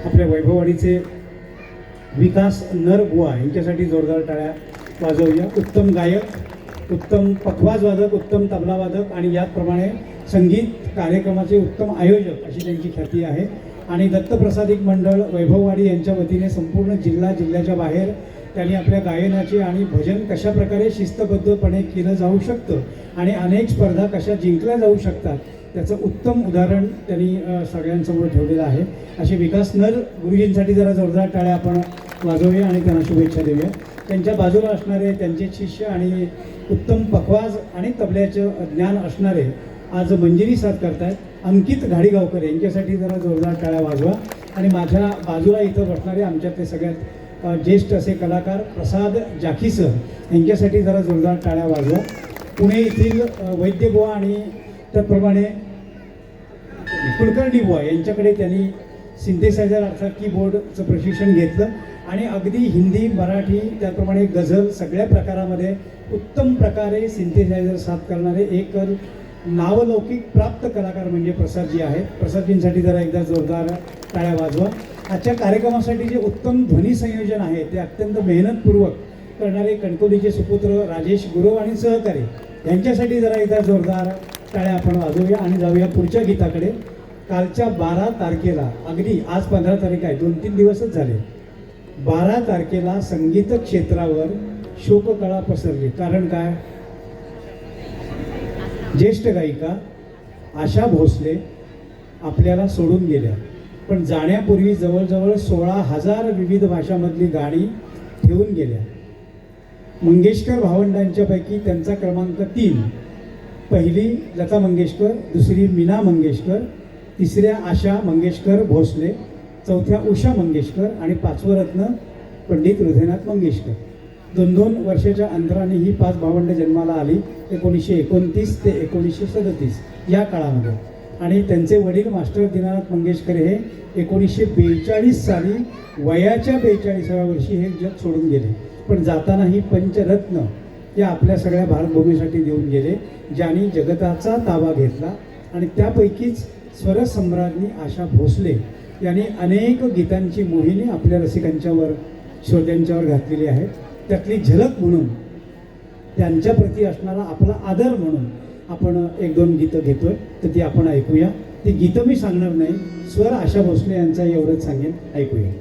आपल्या वैभववाडीचे विकास नरबुवा यांच्यासाठी जोरदार टाळ्या वाजवूया. उत्तम गायक, उत्तम पखवाज वादक, उत्तम तबला वादक आणि याचप्रमाणे संगीत कार्यक्रमाचे उत्तम आयोजक अशी त्यांची ख्याती आहे. आणि दत्तप्रसादिक मंडळ वैभववाडी यांच्या वतीने संपूर्ण जिल्ह्याच्या बाहेर त्यांनी आपल्या गायनाचे आणि भजन कशा प्रकारे शिस्तबद्धपणे केलं जाऊ शकतं आणि अनेक स्पर्धा कशा जिंकल्या जाऊ शकतात त्याचं उत्तम उदाहरण त्यांनी सगळ्यांसमोर ठेवलेलं आहे. असे विकास नर गुरुजींसाठी जरा जोरदार टाळ्या आपण वाजवूया आणि त्यांना शुभेच्छा देऊया. त्यांच्या बाजूला असणारे त्यांचे शिष्य आणि उत्तम पखवाज आणि तबल्याचं ज्ञान असणारे आज मंजिरी साथ करतायत अंकित घाडीगावकर यांच्यासाठी जरा जोरदार टाळ्या वाजवा. आणि माझ्या बाजूला इथं बसणारे आमच्यातले सगळ्यात ज्येष्ठ असे कलाकार प्रसाद जाखी सर यांच्यासाठी जरा जोरदार टाळ्या वाजवा. पुणे येथील वैद्यबुवा आणि त्याचप्रमाणे कुलकर्णी बुवा यांच्याकडे त्यांनी सिंथेसायझर अर्थात कीबोर्डचं प्रशिक्षण घेतलं आणि अगदी हिंदी, मराठी त्याचप्रमाणे गझल सगळ्या प्रकारामध्ये उत्तम प्रकारे सिंथेसायझर साथ करणारे एक नावलौकिक प्राप्त कलाकार म्हणजे प्रसादजी आहेत. प्रसादजींसाठी जरा एकदा जोरदार टाळ्या वाजवा. आजच्या कार्यक्रमासाठी जे उत्तम ध्वनी संयोजन आहे ते अत्यंत मेहनतपूर्वक करणारे कणकवलीचे सुपुत्र राजेश गुरव आणि सहकारी यांच्यासाठी जरा एकदा जोरदार टाळ्या आपण वाजवूया आणि जाऊया पुढच्या गीताकडे. कालच्या 12 तारखेला अगदी आज 15 तारीख आहे, 2-3 दिवसच झाले. 12 तारखेला संगीत क्षेत्रावर शोककळा पसरली. कारण काय? ज्येष्ठ गायिका आशा भोसले आपल्याला सोडून गेल्या. पण जाण्यापूर्वी जवळजवळ 16,000 विविध भाषांमधली गाणी ठेवून गेल्या. मंगेशकर भावंडांच्यापैकी त्यांचा क्रमांक 3. पहिली लता मंगेशकर, दुसरी मीना मंगेशकर, तिसऱ्या आशा मंगेशकर भोसले, चौथ्या उषा मंगेशकर आणि 5वं रत्न पंडित हृदयनाथ मंगेशकर. 2-2 वर्षाच्या अंतराने ही 5 भावंडे जन्माला आली 1929 ते 1937 या काळामध्ये. आणि त्यांचे वडील मास्टर दीनानाथ मंगेशकर हे 1942 साली वयाच्या 42व्या वर्षी हे जग सोडून गेले. पण जाताना ही पंचरत्न या आपल्या सगळ्या भारतभूमीसाठी देऊन गेले, ज्यांनी जगताचा ताबा घेतला. आणि त्यापैकीच स्वरसम्राज्ञी आशा भोसले यांनी अनेक गीतांची मोहिनी आपल्या रसिकांच्यावर, श्रोत्यांच्यावर घातलेली आहे. त्यातली झलक म्हणून, त्यांच्याप्रती असणारा आपला आदर म्हणून आपण 1-2 गीतं घेतोय, तर ती आपण ऐकूया. ती गीतं मी सांगणार नाही, स्वर आशा भोसले यांचा एवढंच सांगेन, ऐकूया.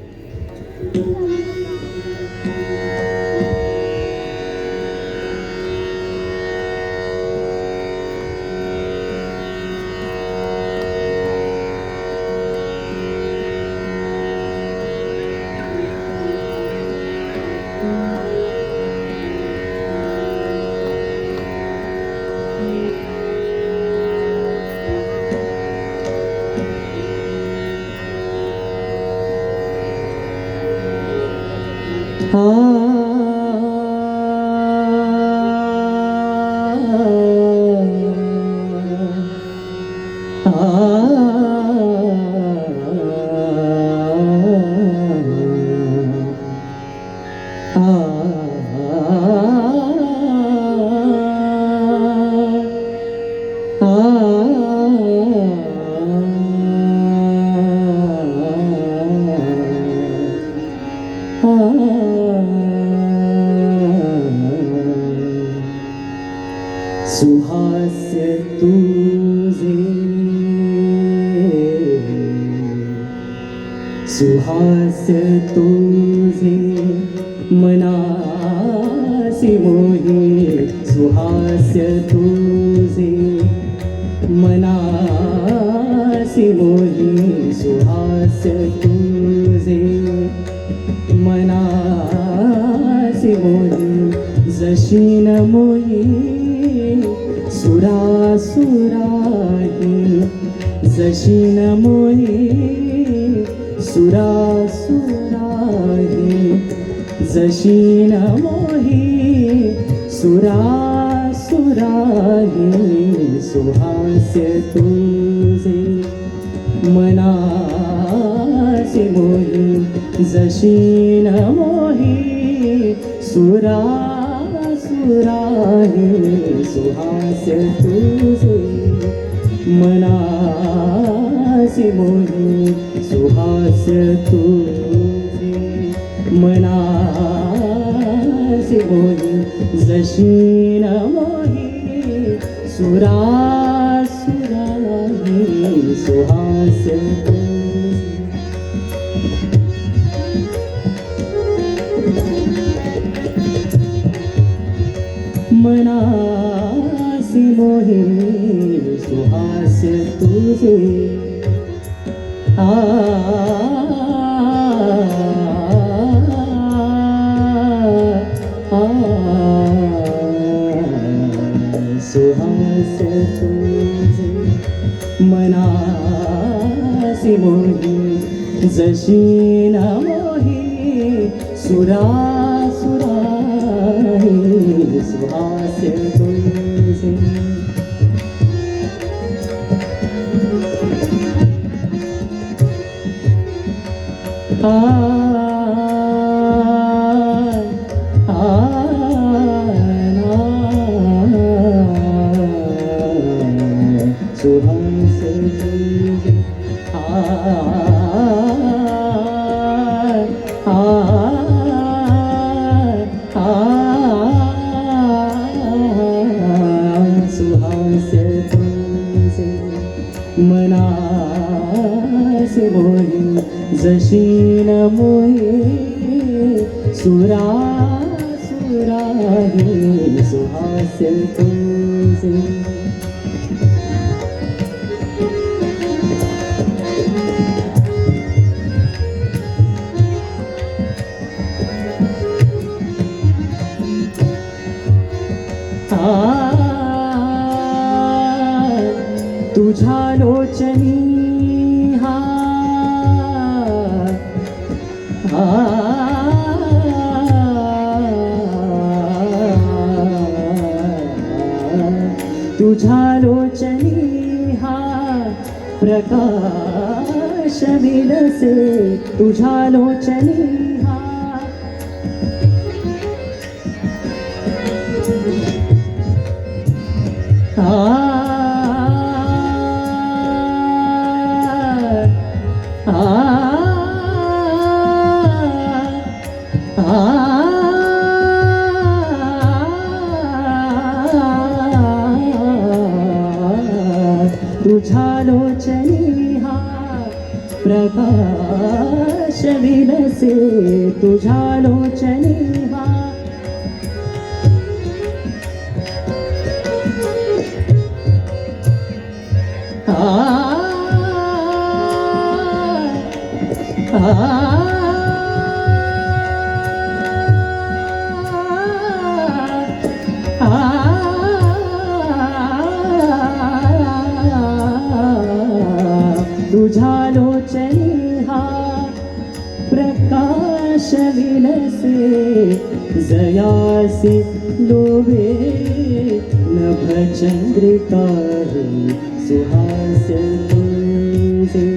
सुहास्य तुझे, सुहास्य तुझे मनासी मोहे, सुहास्य तुझे मनासी मोहे, सुहास्य तुझे मनासी मोहे, जशी न मोही सुरासुराही, जशी न मोही सुरासुराही, जशी न मोही सुरासुराही, सुहास्य तुझे मनासी मोही, जशी न मोही सुरासुराही, सुहास्य तुझे मनासी मोही, सुहास्य तुझे मनासी मोही जशी न मोही सुरासुराही सुहास्य तुझे मनासी मोही सुहास्य तुझे आ सुहास्य तुझे मनासी मोही जशी न मोही सुरासुराही सुहास्य तुझे आ सुहास्य तुझे सुहास्य तुझे मनासी मोही जशी न मोही सुरासुराही सुहास्य तुझे तुझ्या लोचनी हा तुझ्या लोचनी हा प्रकाश विलसे तुझ्या लोचनी हा तुझ्या लोचनी हा प्रकाश विलसे तुझ्या लोचनी हा तुझ्या लोचनी हा प्रकाश विलसे जयासी लोभे नभचंद्रिका सुहास्य तुझे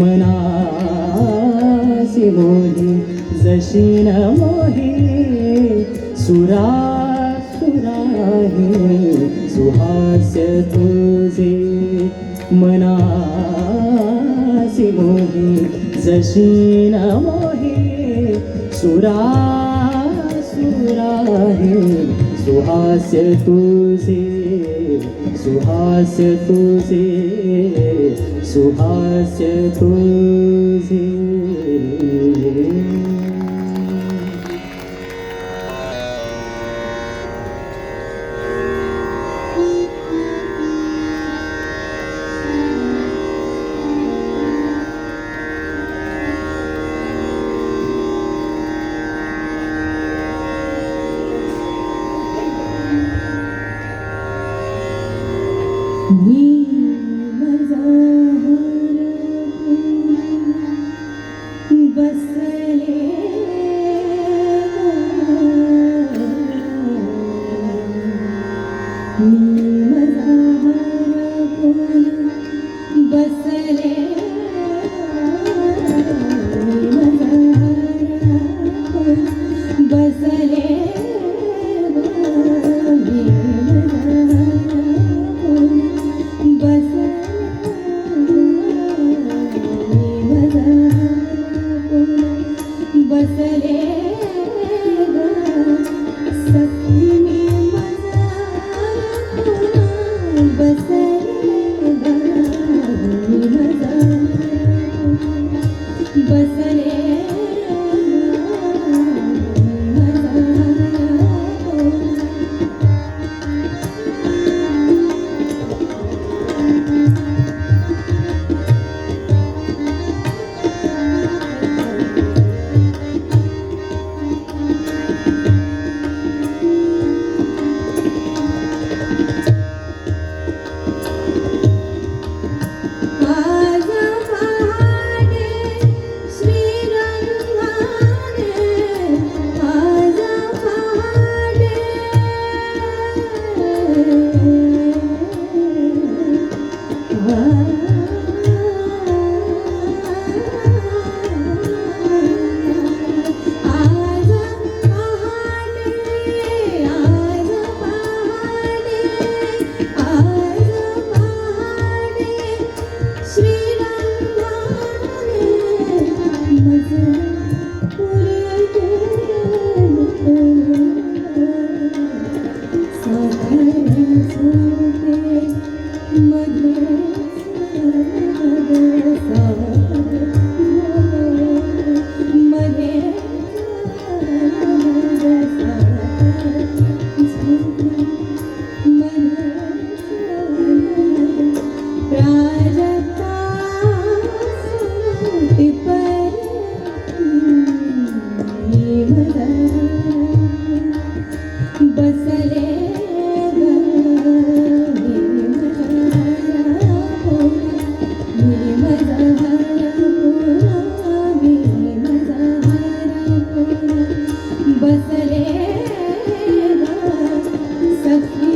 मनासी मोही जशी न मोही सुरासुराही सुहास्य तुझे मनासी मोही जशी न मोही सुरासुराही सुहास्य तुझे सुहास्य तुझे सुहास्य तुझे बसले बसले आज पहाटे श्रीरंगाने आज पहाटे आज पहाटे आज पहाटे आज पहाटे श्रीरंगाने मजले पुरते साखर सोते मध्ये मध्ये प्राजक्ता बसले बसले सखी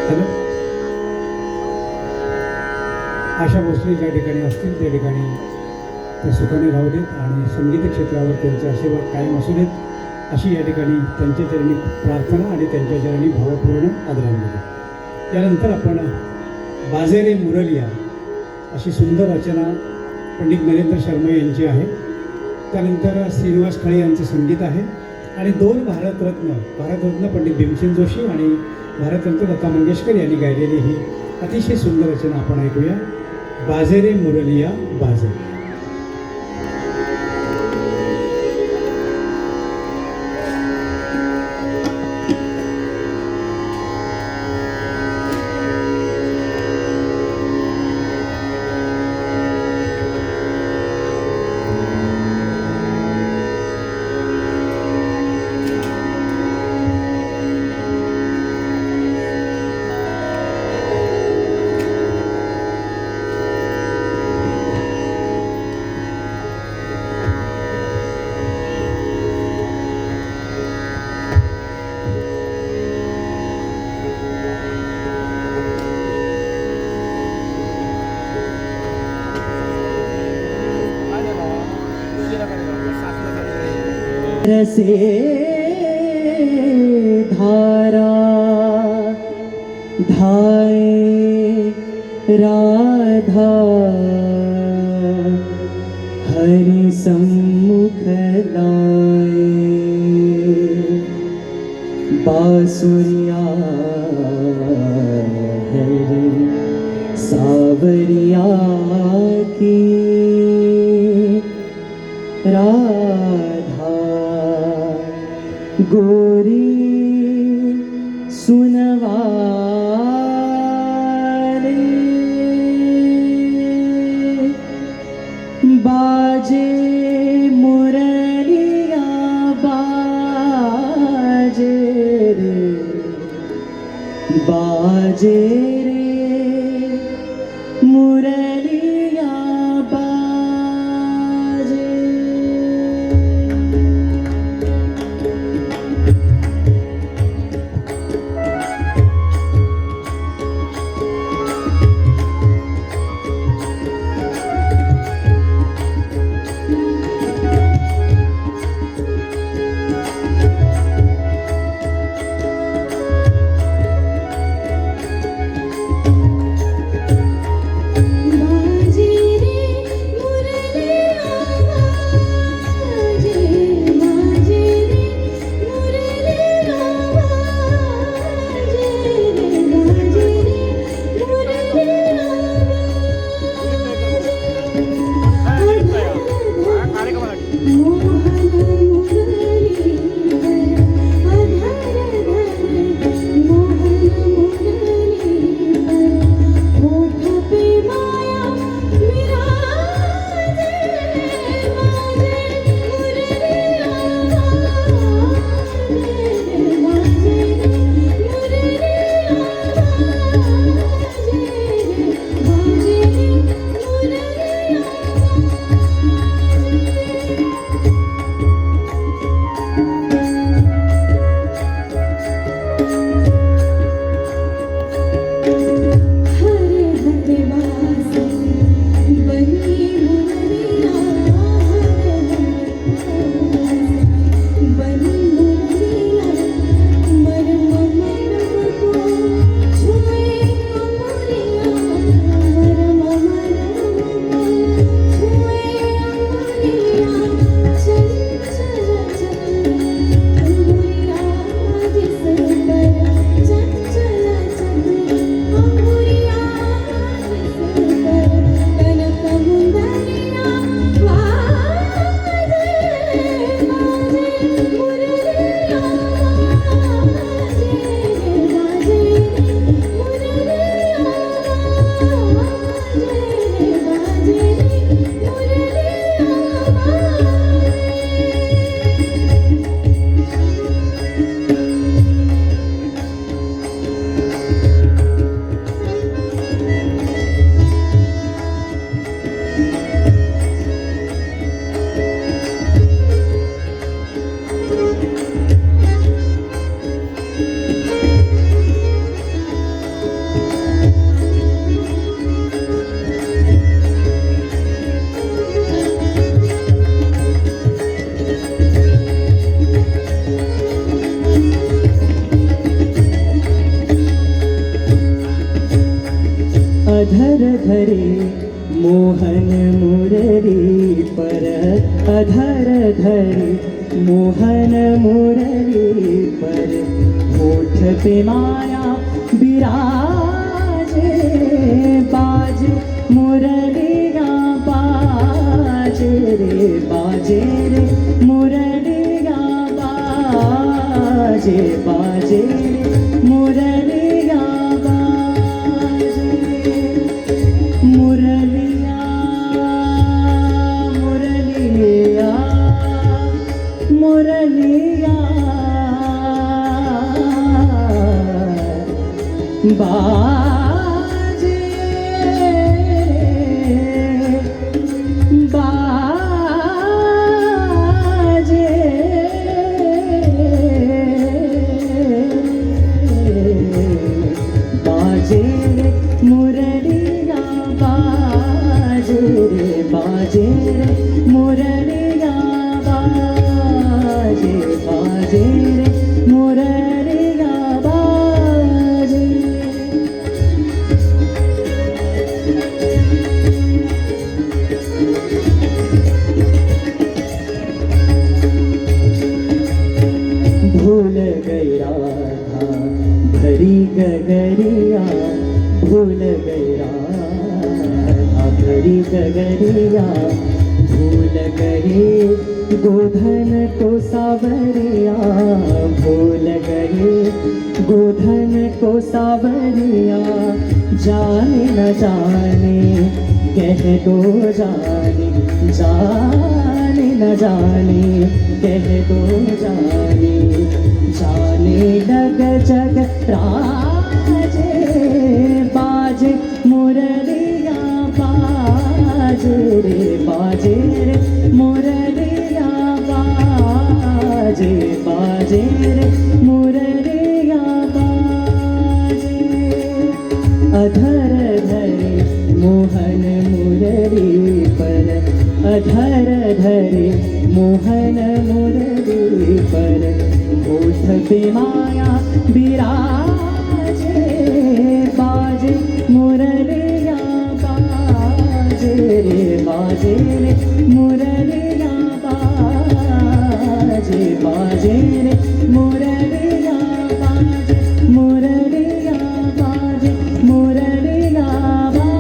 हॅलो, आशा भोसले ज्या ठिकाणी असतील त्या ठिकाणी ते सुखाने राहू देत आणि संगीत क्षेत्रावर त्यांचे आशीर्वाद कायम असू देत अशी या ठिकाणी त्यांच्या चरणी प्रार्थना आणि त्यांच्या चरणी भावपूर्ण आदरांजली. त्यानंतर आपण बाजेरे मुरलिया अशी सुंदर रचना पंडित नरेंद्र शर्मा यांची आहे. त्यानंतर श्रीनिवास खळे यांचं संगीत आहे आणि दोन भारतरत्न पंडित भीमसेन जोशी आणि भारतरत्न लता मंगेशकर यांनी गायलेली ही अतिशय सुंदर रचना आपण ऐकूया. बाजेरे मुरलिया बाजे. रसे धारा धाए राधा हरि सम्मुख लाए बांसुरिया हरि सावरिया की राधा गोरी सुनवारे बाजे मुरलिया बाजे रे बाजे रे मुरलिया धरे मोहन मुरली पर अधर धरे मोहन मुरली पर होठ पे माया बिराजे बाजे मुरलिया बाजे रे बाजे रे मुरलिया बाजे बाजे रे मुरलिया बाजे मुरलिया मुरलिया मुरलिया बाजे बाजे बाजे रे मुरलिया बाजे रे बाजे रे मुरलिया बाजे बाजे रे मुरलिया बाजे भूल गई राधा भरी गगरिया भूल गई राधा भरी गगरिया भूल गई गोधन को सावरिया भूल गई गोधन को सावरिया जाने न जाने कह दो जाने जाने न जाने कह दो जाने जाने लग जग राजे बाजे मुरलिया बाजे रे बाजे रे मुरलिया बाजे बाजे रे मुरलिया बाजे अधर धरे मोहन मुरली पर अधर धरे मोहन मुरली पर होठ पे माया बिराजे बाजे मुरलिया बाजे रे बाजे रे मुरलिया बाजे बाजे रे मुरलिया बाजे मुरलिया बाजे मुरलिया बाजे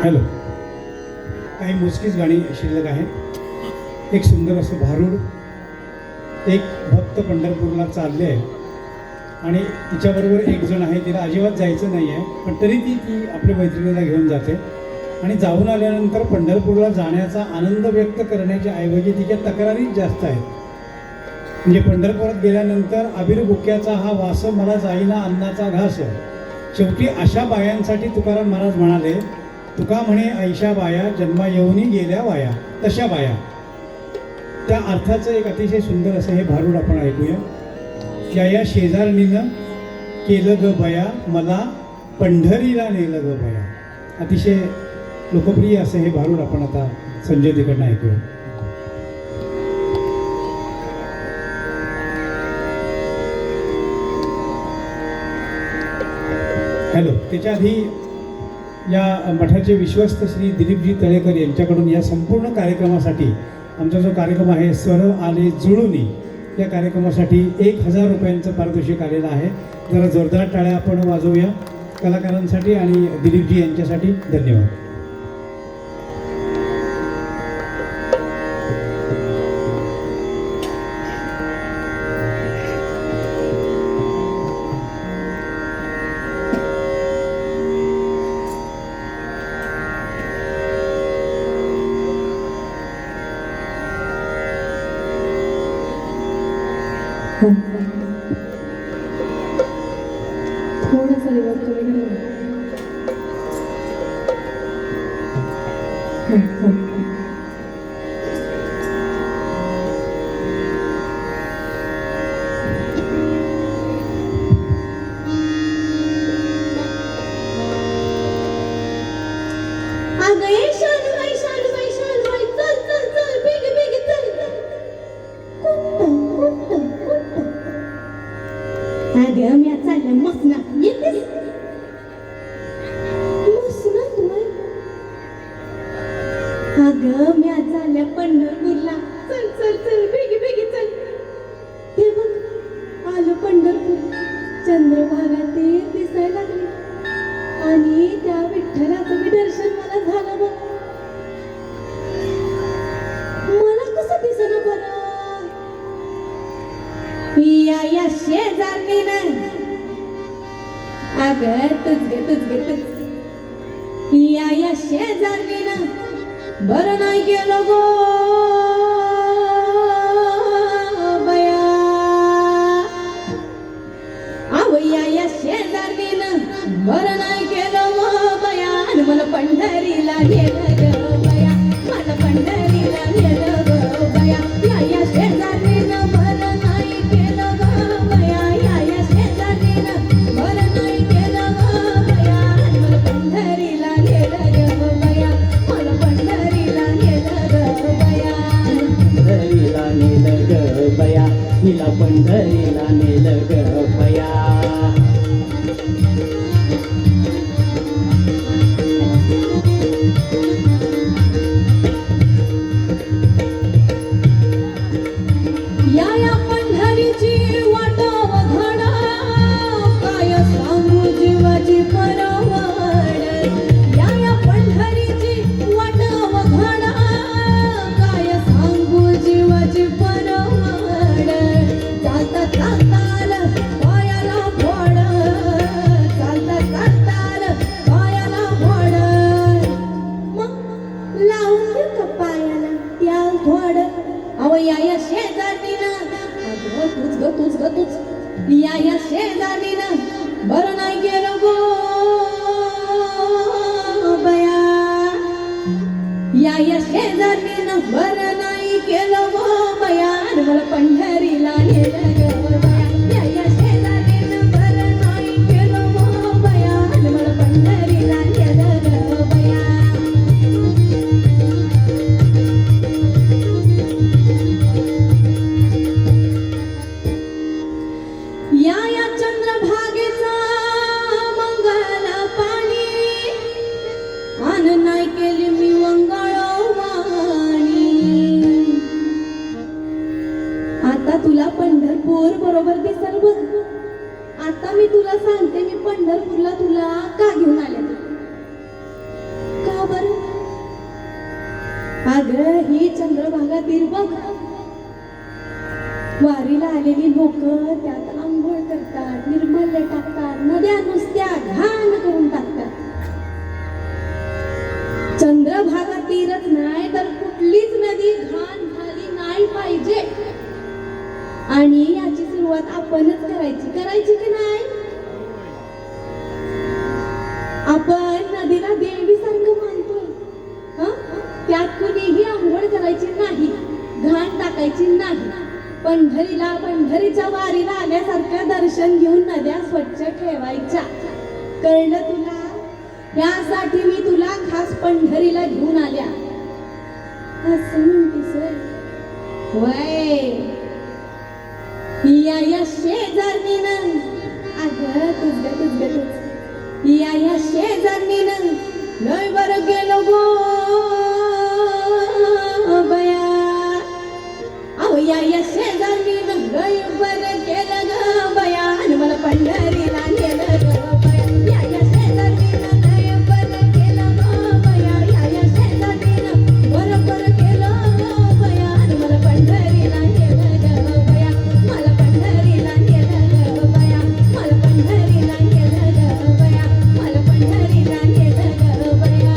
हॅलो, काही मोजकीच गाणी शिल्लक आहेत. एक सुंदर असं भारूड. एक भक्त पंढरपूरला चालले आहे आणि तिच्याबरोबर एक जण आहे, तिला अजिबात जायचं नाही आहे, पण तरी ती आपल्या मैत्रिणीला घेऊन जाते आणि जाऊन आल्यानंतर पंढरपूरला जाण्याचा आनंद व्यक्त करण्याच्या ऐवजी तिच्या तक्रारीच जास्त आहेत. म्हणजे पंढरपुरात गेल्यानंतर अबीर बुक्याचा हा वास मला जाईना अन्नाचा घास. शेवटी अशा बायांसाठी तुकाराम महाराज म्हणाले, तुका म्हणे ऐशा बाया जन्मा येऊनी गेल्या वाया, तशा बाया. त्या अर्थाचं एक अतिशय सुंदर असं हे भारूड आपण ऐकूया. या या शेजारणीनं केलं ग बया, मला पंढरीला नेलं ग बया. अतिशय लोकप्रिय असं हे भारूड आपण आता संजय देकडनं ऐकूया. हॅलो, त्याच्या आधी या मठाचे विश्वस्त श्री दिलीपजी तळेकर यांच्याकडून या संपूर्ण कार्यक्रमासाठी आमचा जो कार्यक्रम आहे स्वर आले जुळूनी, या कार्यक्रमासाठी 1000 रुपयांचं पारितोषिक आलेलं आहे. जरा जोरदार टाळ्या आपण वाजवूया कलाकारांसाठी आणि दिलीपजी यांच्यासाठी. धन्यवाद. थोडंसं रिवर्स करून अगं ये शालूबाई, शालूबाई, शालूबाई, चल चल चल, बेगी बेगी चल. कुठं? अगं मी आज चालले मसनात, येतेस? मसनात होय? अगं मी आज चालल्या पंढरपूरला. चल चल चल, बेगी बेगी चल. हे बघ, आलं पंढरपूर. चंद्रभागा ते दिसायला लागले आणि त्या विठ्ठलाचं मी दर्शन मला झालं बघ. मला कसं दिसलं बरं? या शेजारणीनं, अगं तुझ या शेजारणीनं बरं नाही गेलो गो बया. अहो या शेजारणीनं बरं नाही गेलो गो बया. आणि मला पंढरीला नेलं ग बया, मला पंढरीला नेलं ग बया. या शेजारणीनं बरं नाही केलं ग बया, या शेजारणीनं बरं नाही केलं ग बया. आणि मला पंढरीला नेलं ग बया, मला पंढरीला नेलं ग बया. पंढरीला नेलं ग बया, हिला पंढरीला नेलं ग बया. या पंढरीची वाट वघडा, काय सांगू जीवाची परवड. या पंढरीची वाट वघडा, काय सांगू जीवाची परवड. चालता चालताल पायाला फोड, चालता चालताल पायाला फोड. मग लावून देऊ का पायाला त्या थोड? अहो या शेजारणीनं, अगं तूच या शेजारणीनं बरं नाही गेलो गो बया. या शेजारणीनं बरं नाही केलं गो बया. आणि मला पंढरीला नेलं ग बया. या शेजारणीनं बरं नाही केलं गो बया. आणि मला पंढरीला नेलं ग बया. या चंद्रभागेचा मंगल पाणी, आन नाही केली मी वंगाळवाणी. आता तुला पंढरपूर बरोबर दिसल बघ. आता मी तुला सांगते, मी पंढरपूरला तुला का घेऊन आले ते. का बरं? अगं ही चंद्रभागा तीर बघ. वारीला आलेली लोक त्यात आंघोळ करतात, निर्मल्य टाकतात, नद्या नुसत्या घाण करून टाकतात. चंद्रभागा तीरच नाही तर कुठलीच नदी घाण झाली नाही पाहिजे. आणि याची सुरुवात आपणच करायची की नाही? आपण नदीला देवीसारखं मानतोय. त्यात कुणीही आंघोळ करायची नाही, घाण टाकायची नाही. पंढरीच्या वारीला आल्यासारखं दर्शन घेऊन नद्या स्वच्छ ठेवायच्या. कळलं तुला? यासाठी मी तुला खास पंढरीला घेऊन आल्या. असं म्हणतीस वय? या शेजारणीनं, अगं तुझ या शेजारणीनं लय बरं गेलो गो बया. अहो या शेजारणीनं लय बरं केलं ग बया. आणि मला पंढरीला नेलं ग बया. या शेजारणीनं लय बरं केलं ग बया. या शेजारणीनं बरं केलं ग बया. आणि मला पंढरीला नेलं ग बया. मला पंढरीला नेलं ग बया. मला पंढरीला नेलं ग बया. मला पंढरीला नेलं ग बया.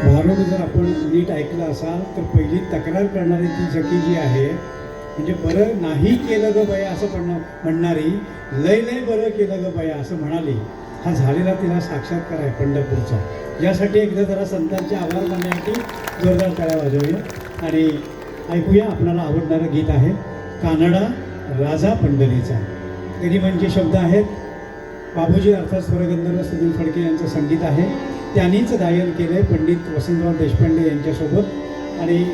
भारुड जर आपण नीट ऐकलं असाल तर पहिली तक्रार करणारी ती सखी जी आहे म्हणजे बरं नाही केलं ग बया असं म्हणणारी लय लय बरं केलं ग बया असं म्हणाली. हा झालेला तिला साक्षात्कार आहे पंढरपूरचा. यासाठी एकदा जरा संतांचे आभार मानण्यासाठी जोरदार टाळ्या वाजवूया आणि ऐकूया आपणाला आवडणारं गीत आहे कानडा राजा पंढरीचा. गरिबांचे शब्द आहेत, बाबूजी अर्थात स्वरगंधर्व सुनील फडके यांचं संगीत आहे. त्यांनीच गायन केलं आहे पंडित वसंतराव देशपांडे यांच्यासोबत. आणि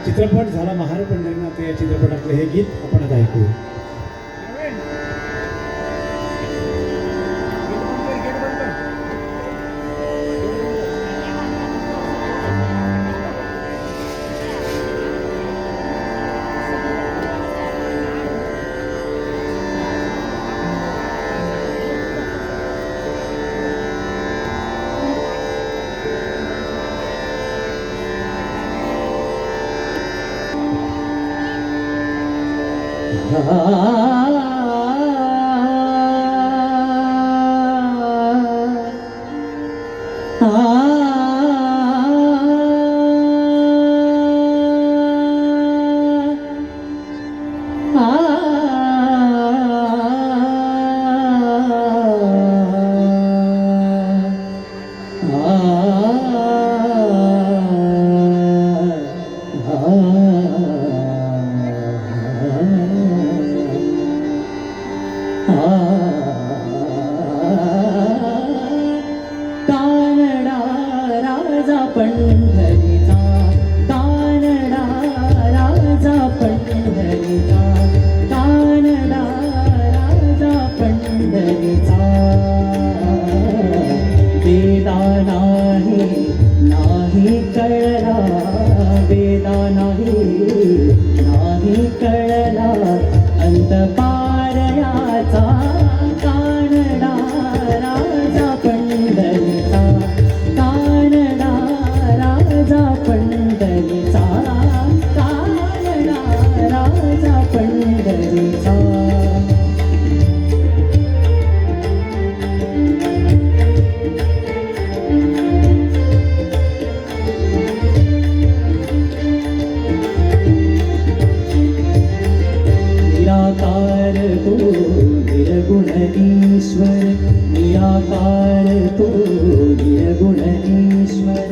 चित्रपट झाला महार पंढरीनाथ. या चित्रपटातलं हे गीत आपण आता ऐकूया. कानडा राजा पंढरीचा, कानडा राजा पंढरीचा, कानडा राजा पंढरीचा. वेदा नाही कळला, वेदा नाही कळला अंतपारयाचा. कानडा राजा पंढरीचा, कानडा राजा पंढरीचा, कानडा राजा पंढरीचा. निराकार तो निर्गुण ईश्वर, निराकार तो निर्गुण ईश्वर.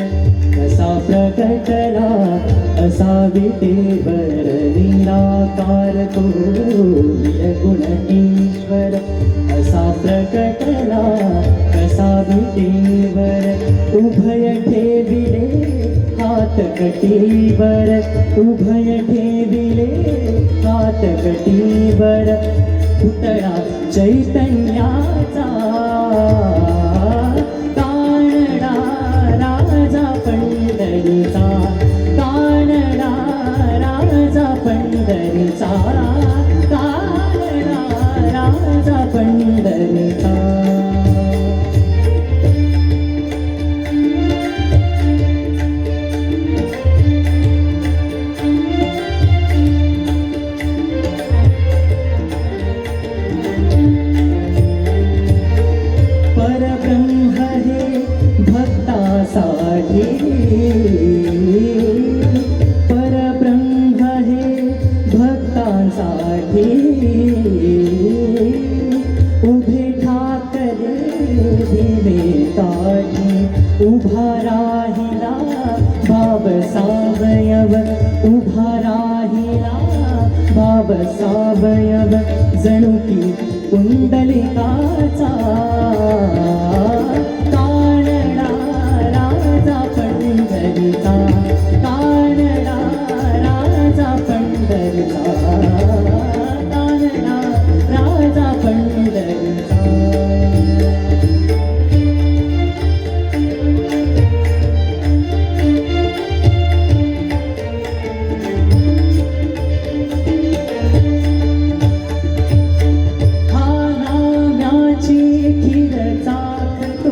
कसा प्रकटला असा विटेवर, निराकार तो निर्गुण ईश्वर. असा प्रकटला कसा विटेवर, उभय ठेविले हात कटीवर, उभय ठेविले हात कटीवर. पुतळा चैतन्याचा, कानडा राजा पंढरीचा, कानडा राजा पंढरीचा, कानडा राजा पंढरीचा. परब्रह्म हे भक्तासाठी, परब्रह्म हे भक्तांसाठी. उभे ठाकरे दिवे काठी, उभा राहिला भाव सावयव, उभा राहिला भाव सावयव. जणू की कुंडलिकाचा, कानडा राजा पंढरीचा, कानडा राजा पंढरीचा, कानडा राजा पंढरीचा. खीर चाखतो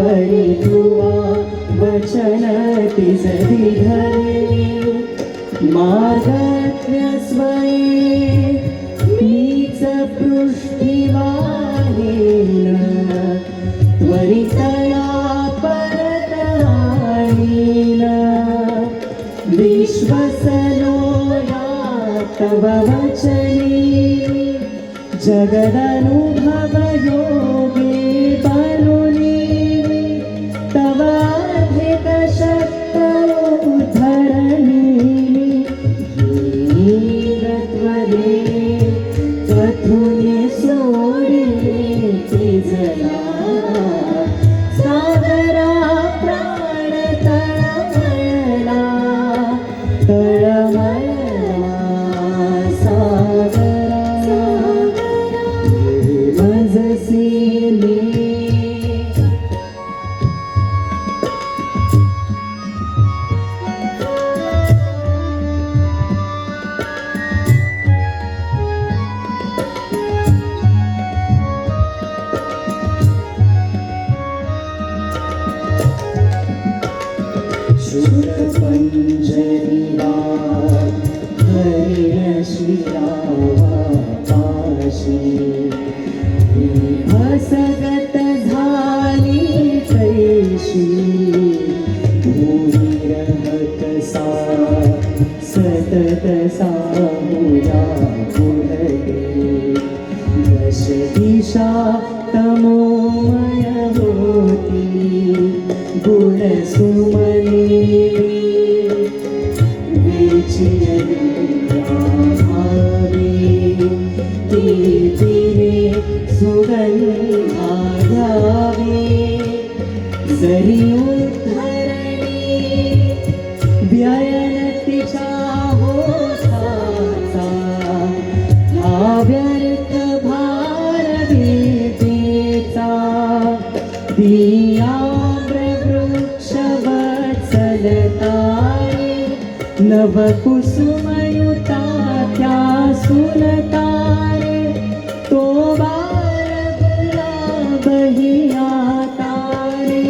तया परत आणीन विश्वसनो या तव वचनी जगदनुभव योगी बनुनी तव अधिक शक्तो धरणी त्वरे कथुनी सोडिले तिजला सागरा प्राण तळमळला सागरा मजसिले शूरपंजरीवा हरिण शिरावा पाशी हसगत झाली कैशी भूमी रहत सा सतत सामुया पुलके दश दिशा तमोमय होती गुण सुमनी सुगंधा घ्यावे जरी उद्धरणी व्ययनतीच्या होसाचा हा व्यर्थ भार विद्येचा दियाम्रवृक्ष वत्सलताये नवकुसुमयुता त्या सुलतारे तो बहिया तारे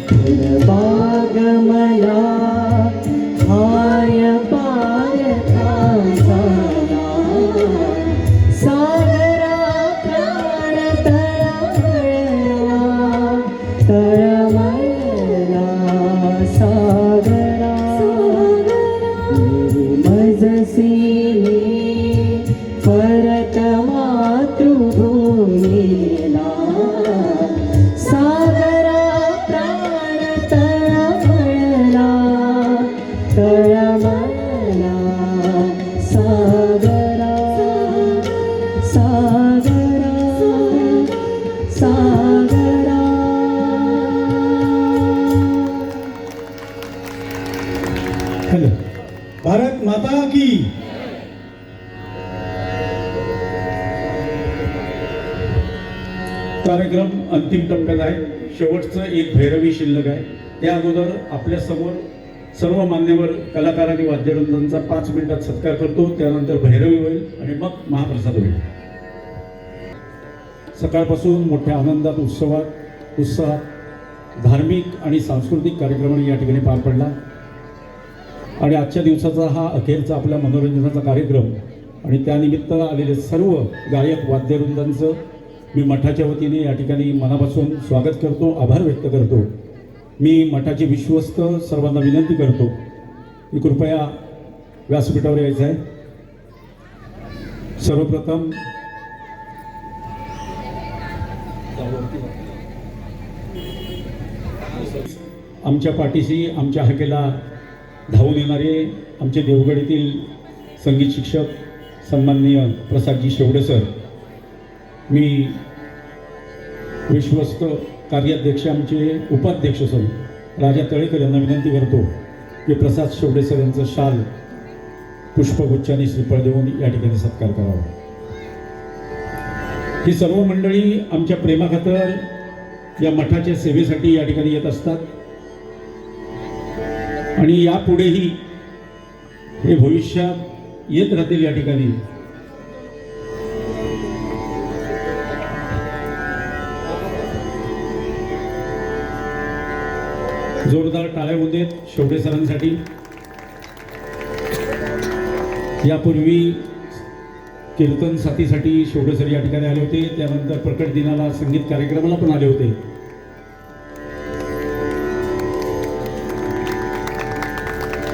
फुलबागमला हाय पायथा झाला सागरा प्राण तळमळला सागरा मजसिले परत मातृभूमीला सागरा प्राण तळमळला सागरा सागरा सागरा हॅलो, भारत माता की. कार्यक्रम अंतिम टप्प्यात आहे. शेवटचं एक भैरवी शिल्लक आहे. त्या अगोदर आपल्या समोर सर्व मान्यवर कलाकारांनी वाद्यवृंदांचा 5 मिनिटात सत्कार करतो. त्यानंतर भैरवी होईल आणि मग महाप्रसाद होईल. सकाळपासून मोठ्या आनंदात उत्साहात धार्मिक आणि सांस्कृतिक कार्यक्रमाने या ठिकाणी पार पडला आणि आजच्या दिवसाचा हा अखेरचा आपल्या मनोरंजनाचा कार्यक्रम आणि त्यानिमित्त आलेले सर्व गायक वाद्यवृंदांचं मी मठाच्या वतीने या ठिकाणी मनापासून स्वागत करतो, आभार व्यक्त करतो. मी मठाचे विश्वस्त सर्वांना विनंती करतो की कृपया व्यासपीठावर यायचं आहे. सर्वप्रथम आमच्या पाठीशी आमच्या हाकेला धावून येणारे आमचे देवगड येथील संगीत शिक्षक सन्माननीय प्रसादजी शेवडे सर, मी विश्वस्त कार्याध्यक्ष आमचे उपाध्यक्ष सर राजा तळेकर यांना विनंती करतो की प्रसाद शेवडे सर यांचं शाल पुष्पगुच्छाने श्रीफळ देऊन या ठिकाणी सत्कार करावा. ही सर्व मंडळी आमच्या प्रेमाखातर या मठाच्या सेवेसाठी या ठिकाणी येत असतात आणि यापुढेही हे भविष्यात येत राहतील. या ठिकाणी जोरदार टाळ्या होऊ देत शेवडे सरांसाठी. यापूर्वी कीर्तन साथीसाठी शेवडे सर या ठिकाणी आले होते. त्यानंतर प्रकट दिनाला संगीत कार्यक्रमाला पण आले होते.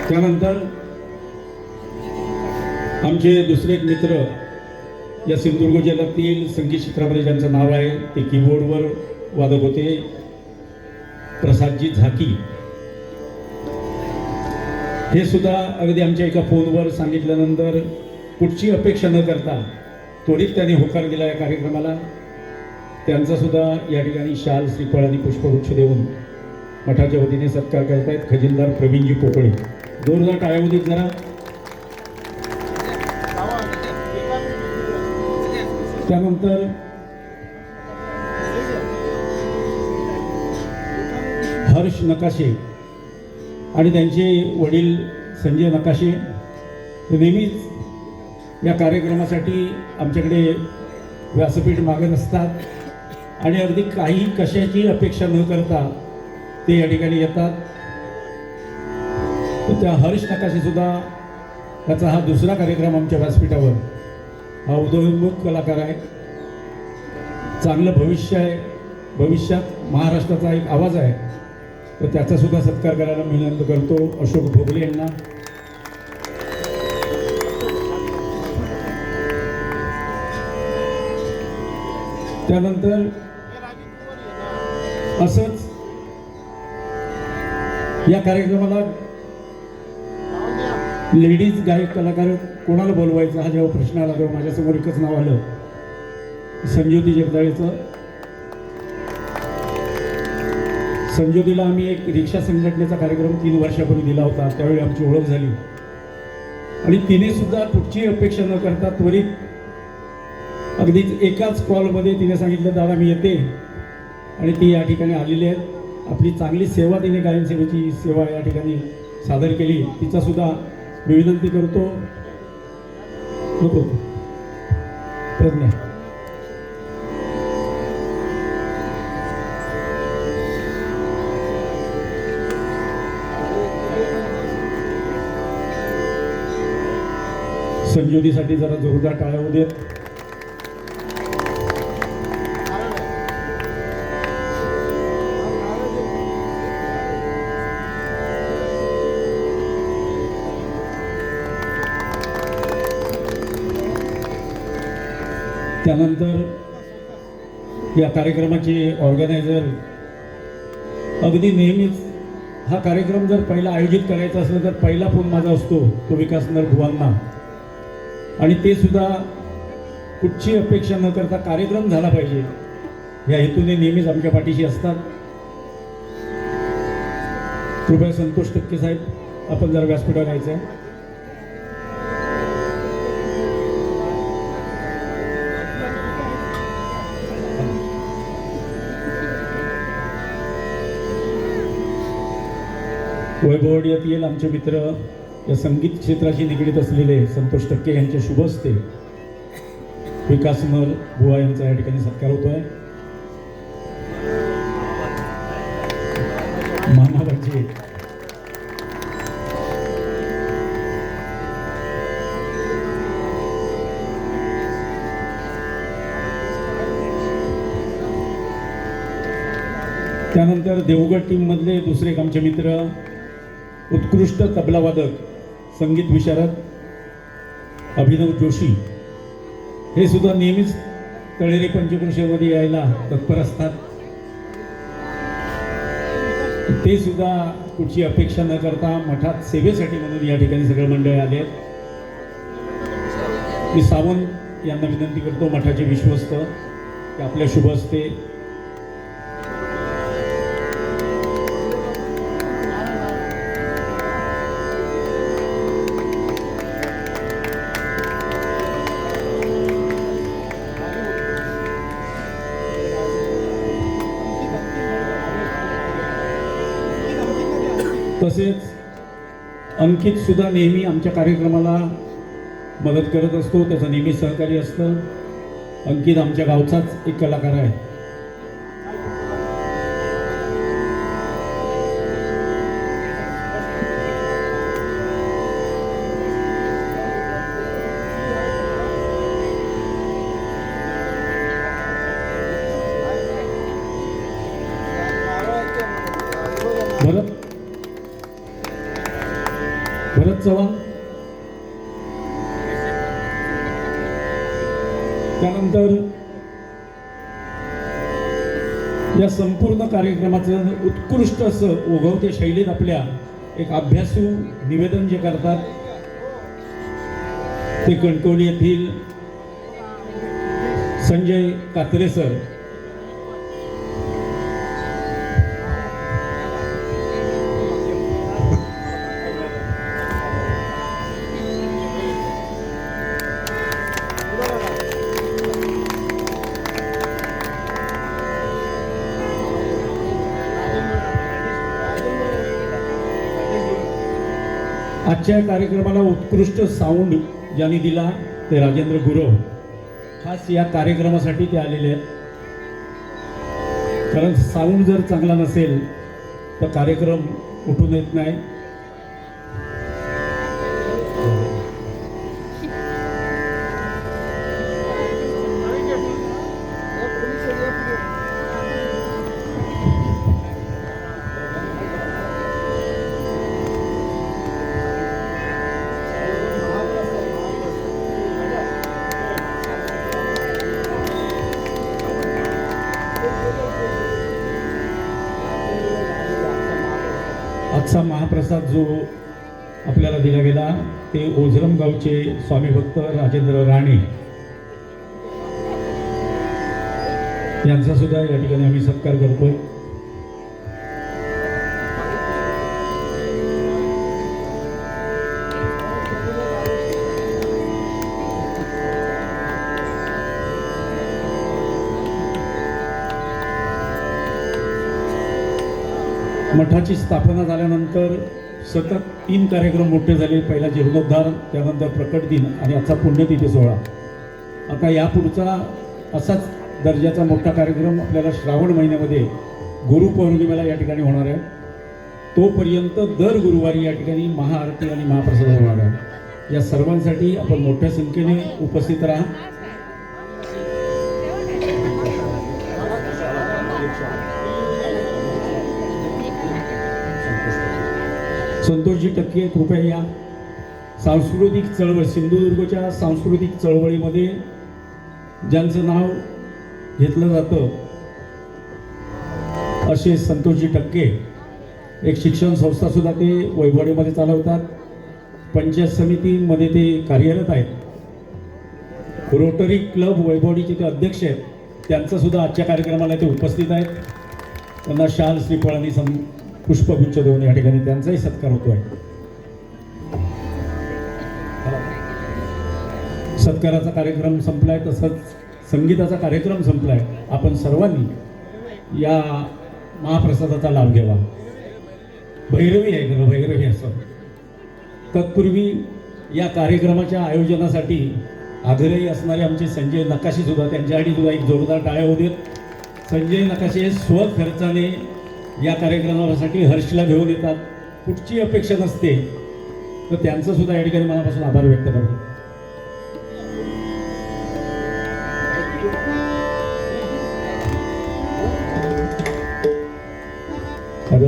त्यानंतर आमचे दुसरे एक मित्र या सिंधुदुर्ग जिल्ह्यातील संगीत क्षेत्रामध्ये ज्यांचं नाव आहे ते कीबोर्डवर वादक होते, प्रसादजी झाकी. हे सुद्धा अगदी आमच्या एका फोनवर सांगितल्यानंतर कुठची अपेक्षा न करता त्वरित त्यांनी होकार दिला या कार्यक्रमाला. त्यांचा सुद्धा या ठिकाणी शाल, श्रीफळ आणि पुष्पगुच्छ देऊन मठाच्या वतीने सत्कार करतायत खजिनदार प्रवीणजी पोकळे. जोरदार टाळ्या होऊ देत जरा. त्यानंतर हर्ष नकाशे आणि त्यांचे वडील संजय नकाशे हे नेहमीच या कार्यक्रमासाठी आमच्याकडे व्यासपीठ मागत असतात आणि अगदी काही कशाची अपेक्षा न करता ते या ठिकाणी येतात. तर त्या हर्ष नकाशे सुद्धा त्याचा हा दुसरा कार्यक्रम आमच्या व्यासपीठावर. हा उदयोन्मुख कलाकार आहे, चांगलं भविष्य आहे, भविष्यात महाराष्ट्राचा एक आवाज आहे. तर त्याचा सुद्धा सत्कार करायला मी विनंती करतो अशोक भोगले यांना. त्यानंतर असंच या कार्यक्रमाला लेडीज गायक कलाकार कोणाला बोलवायचा हा जेव्हा प्रश्न आला तेव्हा माझ्यासमोर एकच नाव आलं, संज्योती जगदाळेचं. संज्योतीला आम्ही एक रिक्षा संघटनेचा कार्यक्रम 3 वर्षापूर्वी दिला होता. त्यावेळी आमची ओळख झाली आणि तिने सुद्धा कुठची अपेक्षा न करता त्वरित अगदीच एकाच कॉलमध्ये तिने सांगितलं, दादा मी येते. आणि ती या ठिकाणी आलेली आहेत. आपली चांगली सेवा तिने गायन सेवेची सेवा या ठिकाणी सादर केली. तिचा सुद्धा मी विनंती करतो. नको प्रज्ञा. संज्योतीसाठी जरा जोरदार टाळ्या होऊ देत. त्यानंतर या कार्यक्रमाचे ऑर्गनायझर अगदी नेहमीच हा कार्यक्रम जर पहिला आयोजित करायचा असला तर पहिला फोन माझा असतो तो विकासनर भुवांना. आणि ते सुद्धा कुठची अपेक्षा न करता कार्यक्रम झाला पाहिजे या हेतूने नेहमीच आमच्या पाठीशी असतात. कृपया संतोष टक्के साहेब आपण जरा व्यासपीठावर यायचं आहे. वैभववाडी येथील आमचे मित्र या संगीत क्षेत्राशी निगडीत असलेले संतोष टक्के यांच्या शुभ हस्ते विकासनर बुवा यांचा या ठिकाणी सत्कार होतोय. मामाबाजी त्यानंतर देवगड टीम मधले दुसरे एक आमचे मित्र उत्कृष्ट तबलावादक संगीत विशारद अभिनव जोशी हे सुद्धा नेहमीच तळेरे पंचक्रोशीमध्ये यायला तत्पर असतात. ते सुद्धा कुठची अपेक्षा न करता मठात सेवेसाठी म्हणून या ठिकाणी सगळे मंडळ आले आहेत. मी सावंत यांना विनंती करतो मठाचे विश्वस्त की आपल्या शुभ हस्ते तसेच अंकित सुद्धा नेहमी आमच्या कार्यक्रमाला मदत करत असतो, त्याचं नेहमी सहकार्य असतं. अंकित आमच्या गावचाच एक कलाकार आहे. बरं या संपूर्ण कार्यक्रमाचं उत्कृष्ट असं ओघवते शैलीत आपल्या एक अभ्यासू निवेदन जे करतात ते कणकवली येथील संजय कात्रे सर. आजच्या कार्यक्रमाला उत्कृष्ट साऊंड ज्यांनी दिला ते राजेंद्र गुरव. खास या कार्यक्रमासाठी ते आलेले आहेत, कारण साऊंड जर चांगला नसेल तर कार्यक्रम उठून येत नाही. आजचा महाप्रसाद जो आपल्याला दिला गेला ते ओझरम गावचे स्वामी भक्त राजेंद्र राणे यांचा सुद्धा या ठिकाणी आम्ही सत्कार करतोय. मठाची स्थापना झाल्यानंतर सतत 3 कार्यक्रम मोठे झाले. पहिला जीर्णोद्धार, त्यानंतर प्रकट दिन आणि आजचा पुण्यतिथी सोहळा. आता यापुढचा असाच दर्जाचा मोठा कार्यक्रम आपल्याला श्रावण महिन्यामध्ये गुरुपौर्णिमेला या ठिकाणी होणार आहे. तोपर्यंत दर गुरुवारी या ठिकाणी महाआरती आणि महाप्रसाद होणार आहे. या सर्वांसाठी आपण मोठ्या संख्येने उपस्थित राहा. संतोषजी टक्के कृपया या. सांस्कृतिक चळवळ, सिंधुदुर्गच्या सांस्कृतिक चळवळीमध्ये ज्यांचं नाव घेतलं जातं असे संतोषजी टक्के एक शिक्षण संस्था सुद्धा ते वैभववाडीमध्ये चालवतात. पंचायत समितीमध्ये ते कार्यरत आहेत. रोटरी क्लब वैभववाडीचे ते अध्यक्ष आहेत. त्यांचं सुद्धा आजच्या कार्यक्रमाला ते उपस्थित आहेत. त्यांना शाल श्रीफळ आणि पुष्पगुच्छ देऊन या ठिकाणी त्यांचाही सत्कार होतो आहे. सत्काराचा कार्यक्रम संपलाय, तसंच संगीताचा कार्यक्रम संपलाय. आपण सर्वांनी या महाप्रसादाचा लाभ घ्यावा. भैरवी आहे खरं, भैरवी असं. तत्पूर्वी या कार्यक्रमाच्या आयोजनासाठी आग्रही असणारे आमचे संजय नकाशे सुद्धा, त्यांच्यासाठी सुद्धा एक जोरदार टाळ्या होऊ देत. संजय नकाशे स्वखर्चाने या कार्यक्रमासाठी हर्षला घेऊन येतात. कुठची अपेक्षा नसते, तर त्यांचं सुद्धा या ठिकाणी मनापासून आभार व्यक्त करतो.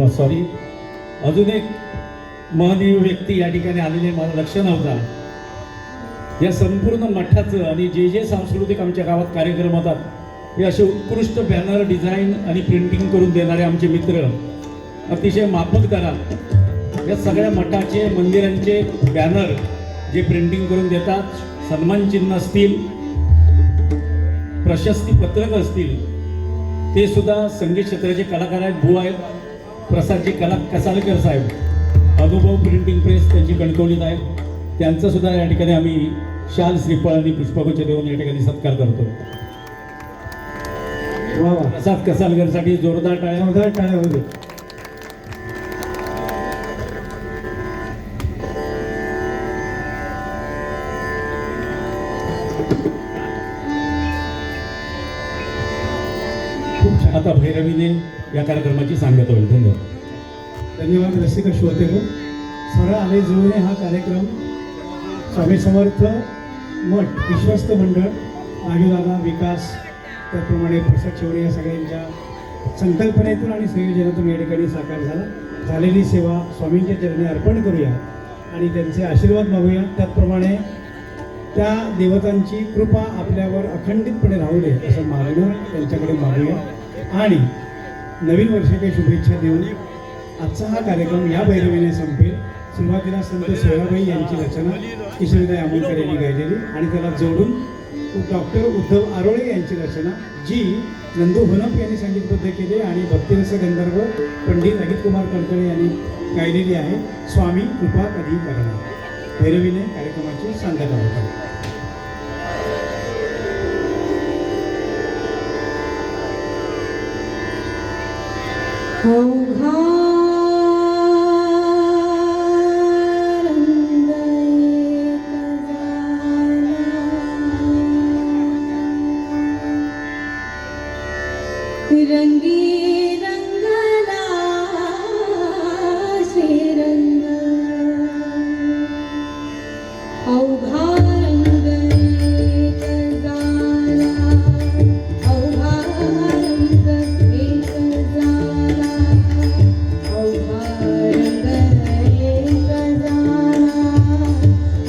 सॉरी, अजून एक महनीय व्यक्ती या ठिकाणी आलेले मला लक्ष नव्हता. या संपूर्ण मठाचं आणि जे जे सांस्कृतिक आमच्या गावात कार्यक्रम होतात हे असे उत्कृष्ट बॅनर डिझाईन आणि प्रिंटिंग करून देणारे आमचे मित्र अतिशय माफक दरात या सगळ्या मठाचे मंदिरांचे बॅनर जे प्रिंटिंग करून देतात, सन्मान चिन्ह असतील, प्रशस्ती पत्रक असतील, ते सुद्धा संगीत क्षेत्राचे कलाकार आहेत. भू आहेत प्रसादजी कसालकर साहेब, अनुभव प्रिंटिंग प्रेस त्यांची कणकवलीत आहेत. त्यांचं सुद्धा या ठिकाणी आम्ही शाल श्रीफळ आणि पुष्पगुच्छ देऊन या ठिकाणी सत्कार करतो. प्रसाद कसालकरसाठी जोरदार टाळ्या होते. आता भैरवीने या कार्यक्रमाची सांगत होईल. धन्यवाद रसिक श्रोते हो. सरळ आले जुळणे हा कार्यक्रम स्वामी समर्थ मठ विश्वस्त मंडळ, नागीदादा विकास, त्याप्रमाणे प्रसाद शेवडे या सगळ्यांच्या संकल्पनेतून आणि संयोजनातून या ठिकाणी साकार झाला. झालेली सेवा स्वामींच्या चरणी अर्पण करूया आणि त्यांचे आशीर्वाद मागूया. त्याचप्रमाणे त्या देवतांची कृपा आपल्यावर अखंडितपणे राहू दे असं मागणं त्यांच्याकडे मागूया. आणि नवीन वर्षाच्या शुभेच्छा देऊन आजचा हा कार्यक्रम या भैरवीने संपेल. सुरुवातीला संत सोयाबाई यांची रचना किशोरीताई आमोणकर यांनी गायलेली आणि त्याला जोडून डॉक्टर उद्धव आरोळे यांची रचना जी नंदू होनप यांनी संगीतबद्ध केली आणि भक्तिरस गंधर्व पंडित अजित कुमार कळकळे यांनी गायलेली आहे. स्वामी कृपा कधी करणार भैरवीने कार्यक्रमाची सांगता होता. अवघा रंग एक झाला, रंगी रंगला श्रीरंग. अवघा रंग एक झाला, अवघा रंग एक झाला, अवघा रंग एक झाला,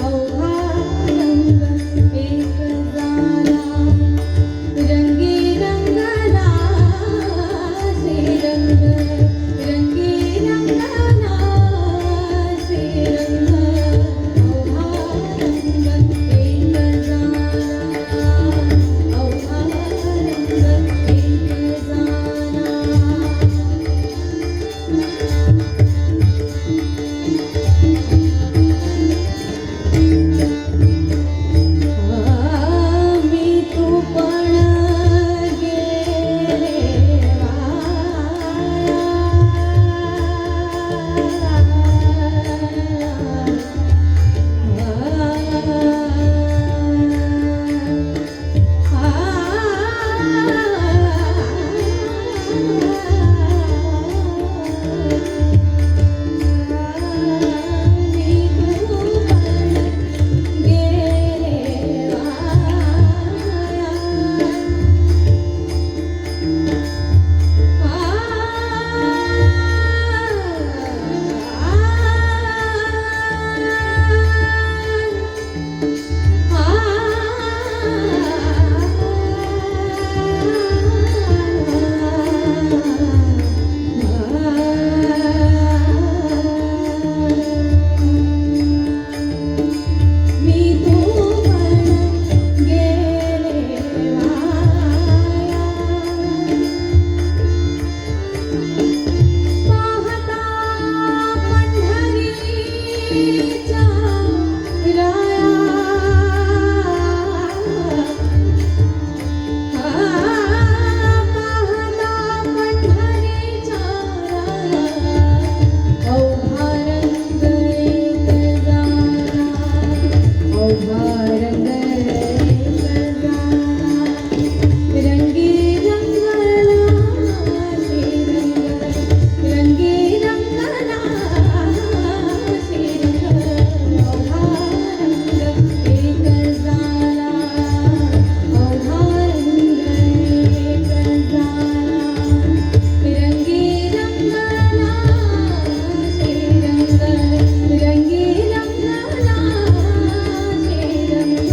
अवघा रंग एक झाला, रंगी रंगला श्रीरंग, रंगी रंगला श्रीरंग. अवघा रंग एक झाला, अवघा रंग एक झाला. मी तू पण गेले मी तू पण गेले वाया, पाहता पंढरीच्या राया, पाहता पंढरीच्या राया. अवघा रंग एक झाला, अवघा रंग एक झाला, रंगी रंगला श्रीरंग, रंगी रंगला श्रीरंग. अवघा रंग एक झाला, अवघा रंग एक झाला, रंगी रंगला श्रीरंग, रंगी रंगला श्रीरंग.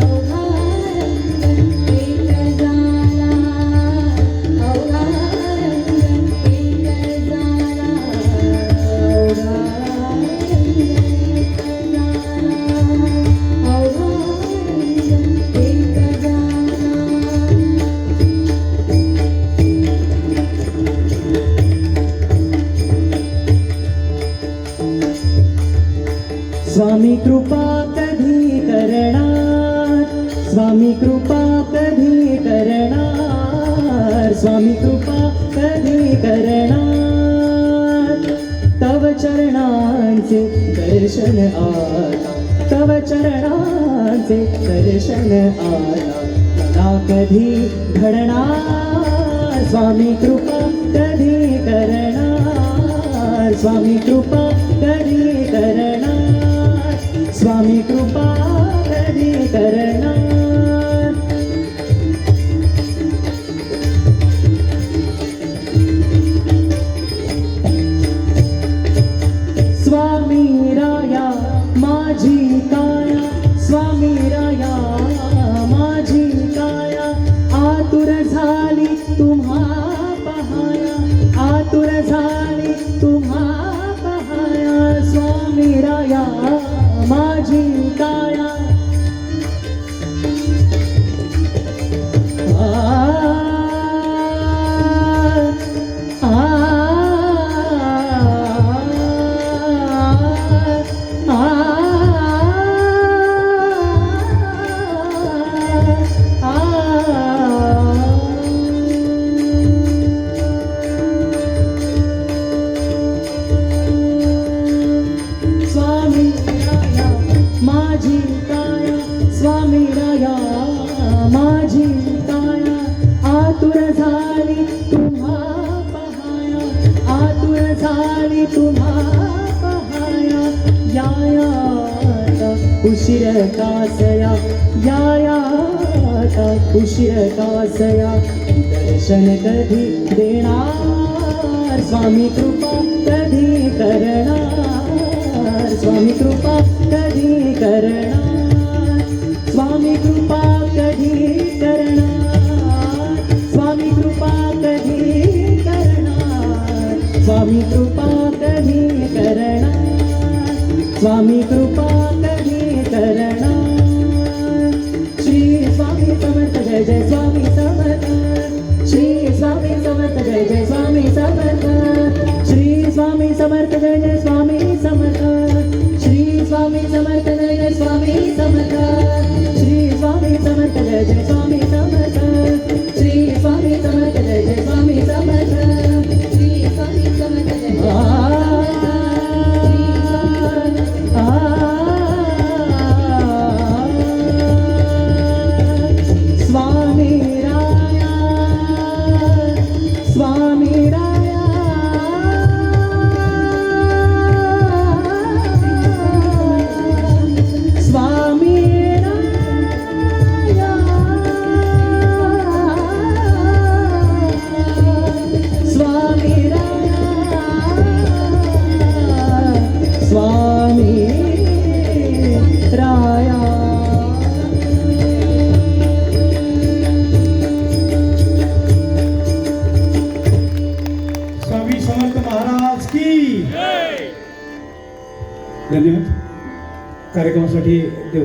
अवघा रंग एक झाला, अवघा रंग एक झाला, अवघा रंग एक झाला, अवघा रंग एक झाला. स्वामी कृपा कधी करणार, स्वामी कृपा कधी करणार, स्वामी कृपा कधी करणार. तव चरणांचे दर्शन आता, तव चरणांचे दर्शन आता, मला कधी घडणार. स्वामी कृपा कधी करणार, स्वामी कृपा कधी करणार, स्वामी कृपा कधी करणार. स्वामी राया माझी काया, स्वामी राया माझी काया, आतुर झाली तुम्हा पहाया, झाली तुम्हा पहाया स्वामी राया माझी काया स्वामी राया माझी काया स्वामी राया माझी काया आतुर झाली तुम्हा पहाया आतुर झाली तुम्हा पहाया यायाता उशीर कासया यायाता उशीर कासया दर्शन कधी देणार स्वामी कृपा कधी करणार स्वामी कृपा कधी करणार स्वामी कृपा कधी करणार स्वामी कृपा कधी करणार स्वामी कृपा कधी करणार स्वामी कृपा कधी करणार श्री स्वामी समर्थ जय जय स्वामी समर्थ श्री स्वामी समर्थ जय जय स्वामी समर्थ श्री स्वामी समर्थ जय जय स्वामी समर्थ श्री स्वामी समर्थ जय जय स्वामी समर्थ श्री स्वामी समर्थ जय जय स्वामी समर्थ श्री स्वामी समर्थ जय जय स्वामी समर्थ श्री स्वामी समर्थ जय जय स्वामी राया स्वामी राया स्वामी राया स्वामी राया स्वामी राया स्वामी समर्थ महाराज की धन्यवाद. कार्यक्रमासाठी देवघर